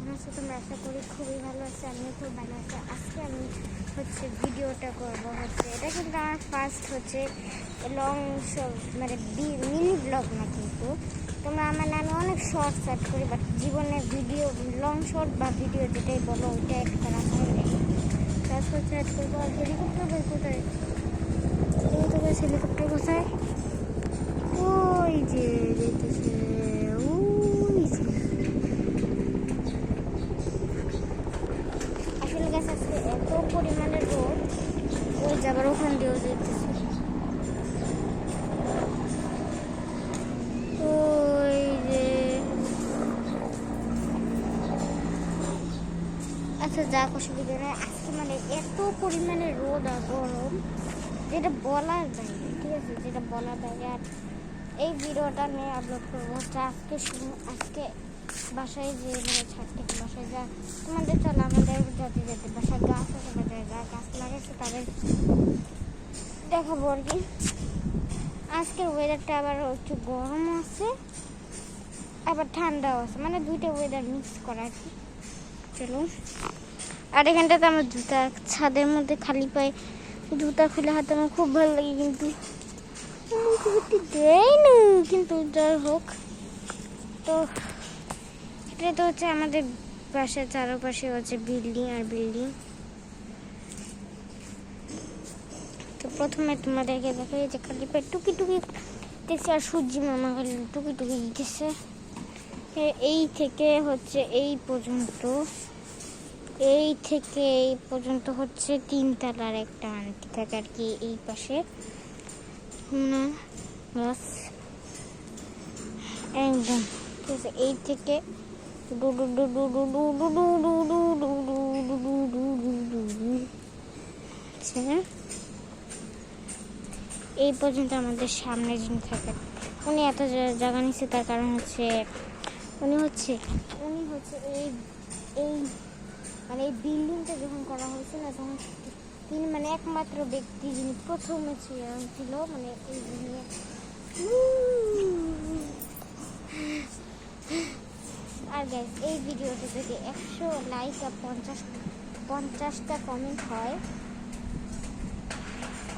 কেমন আছো তোমরা? আশা করি খুবই ভালো আছে, আমিও খুব ভালো আছি। আজকে আমি ভিডিওটা করবো এটা কিন্তু আমার ফার্স্ট লং মানে মিনি ব্লগ না, কিন্তু তোমরা আমার নামে অনেক শর্ট সার্চ করি, বাট জীবনে ভিডিও লং শর্ট বা ভিডিও যেটাই বলো ওইটা একটা রাখা হয়ে সার্চ করবো। আর হেলিকপ্টার ভাই কোথায়? হেলিকপ্টার কোথায়? ওই যে যেতেছে, আসলে গাছ আজকে এত পরিমাণে রোদ, ওই যাবার ওখান দিয়েও যেতেছে। ওই যে আচ্ছা, যাক অসুবিধা নেই। আজকে মানে এত পরিমাণে রোদ আর গরম যেটা বলার বাইরে, ঠিক আছে, যেটা বলার বাইরে। আর এই ভিডিওটা নিয়ে আপলোড করবো আজকে বাসায় যে মানে ছাদ থেকে বাসায় যা তোমাদের চলো আমাদের যাতে যাতে বাসায় গাছ আছে বা যা গাছ লাগাইছে তাদের দেখাবো আর কি। আজকের ওয়েদারটা আবার একটু গরম আছে আবার ঠান্ডাও আছে, মানে দুইটা ওয়েদার মিক্স করা আর কি। চলো, আর এখানটাতে আমার জুতা ছাদের মধ্যে খালি পায়ে জুতা খুলে হাতে আমার খুব ভালো লাগে, কিন্তু দেয় না। কিন্তু যাই হোক, তো এটা তো আমাদের বাসার চারপাশে বিল্ডিং আর বিল্ডিং। তো প্রথমে তোমাদেরকে দেখো এই যে খালি পায়ে টুকি টুকি দেখছি, আর সূর্যি মামা খালি টুকি টুকি দিতেছে। এই থেকে এই পর্যন্ত, এই থেকে এই পর্যন্ত 3 তলার একটা আন্টি থাকে আর কি এই পাশে। একদম ঠিক আছে, এই থেকে এই পর্যন্ত আমাদের সামনে যিনি থাকে উনি এত জায়গা নিচ্ছে, তার কারণ উনি এই এই মানে এই বিল্ডিংটা যখন করা হয়েছে না, তখন তিনি মানে একমাত্র ব্যক্তি যিনি প্রথমে ছিল মানে এই বিল্ডিংয়ে। আর গাইস, এই ভিডিওতে যদি 100 লাইক আর 50টা কমেন্ট হয়,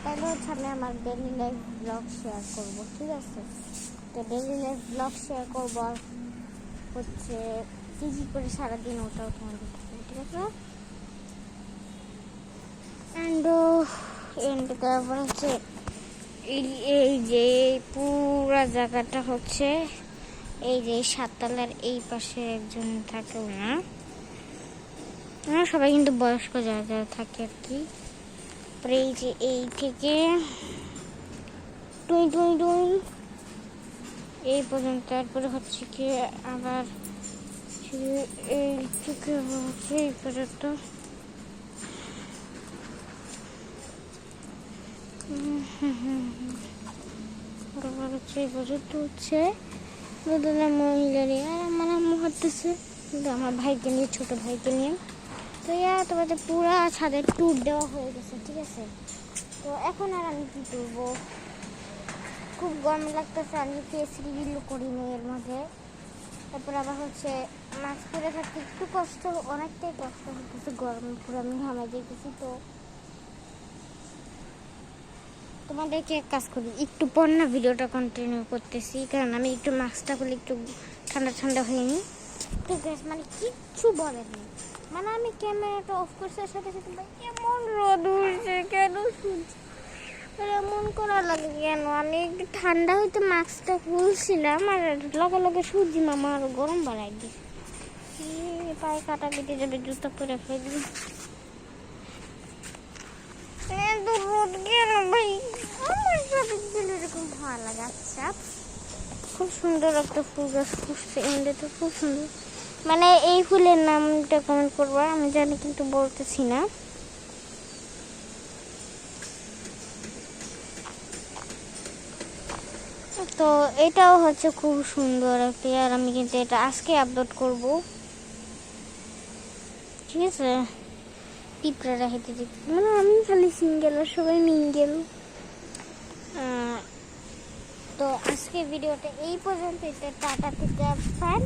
তাহলে আমি আমার ডেইলি লাইফ ব্লগ শেয়ার করব, ঠিক আছে? তো ডেইলি লাইফ ব্লগ শেয়ার করবো, আর কি করে সারাদিন ওটাও তোমাদের ঠিক আছে। তারপর এই যে পুরা জায়গাটা এই যে 7 তলার এই পাশে একজন থাকে, ওরা সবাই কিন্তু বয়স্ক যারা যারা থাকে আর কি। এই যে এই থেকে টুই টুই টুই এই পর্যন্ত, তারপরে কি আবার এই থেকে এই পর্যন্ত। এই পর্যন্ত মহিলারই, আর আমার আম্মু হাঁটতেছে কিন্তু আমার ভাইকে নিয়ে, ছোট ভাইকে নিয়ে। তো তোমাদের পুরা ছাদের ট্যুর দেওয়া হয়ে গেছে, ঠিক আছে? তো এখন আর আমি কি করবো, খুব গরম লাগতেছে, আমি ফেস রিভিল করিনি এর মধ্যে। তারপর আবার মাস্ক পরে থাকতে একটু কষ্ট, অনেকটাই কষ্ট হতেছে, গরম পুরো আমি ঘামে যেতেছি। তো তোমাদেরকে এক কাজ করি, একটু পর না ভিডিওটা কন্টিনিউ করতেছি, কারণ আমি একটু মাস্কটা খুলে একটু ঠান্ডা ঠান্ডা হয়নি। তো গ্যাস মানে কিচ্ছু বলেনি, মানে আমি ক্যামেরাটা অফ করছি সাথে সাথে এমন রোদ উঠছে, কেন এমন করা লাগে কেন? আমি একটু ঠান্ডা হইতে মাস্কটা খুলছিলাম, আর লগে লগে সূর্যি মামা আরো গরম বাড়াই দিচ্ছে। পায়ে কাটা কেটে যাবে, জুতো পরে ফেলবি। রোদ কেন ভাই? আমার সাথে এরকম ভালো লাগে। আচ্ছা, খুব সুন্দর একটা ফুল গাছ ফুটছে, এমনিতে খুব সুন্দর। মানে এই ফুলের নামটা কমেন্ট করবা, আমি জানি কিন্তু বলতেছি না। তো এটাও খুব সুন্দর একটা, আর আমি কিন্তু এটা আজকে আপলোড করব, ঠিক আছে? পিঁপড়ারা হেঁটে যেতে, মানে আমি খালি সিঙ্গেল আর সবাই মিঙ্গেল। তো আজকে ভিডিওটা এই পর্যন্ত, এটা টাটা থেকে ফান।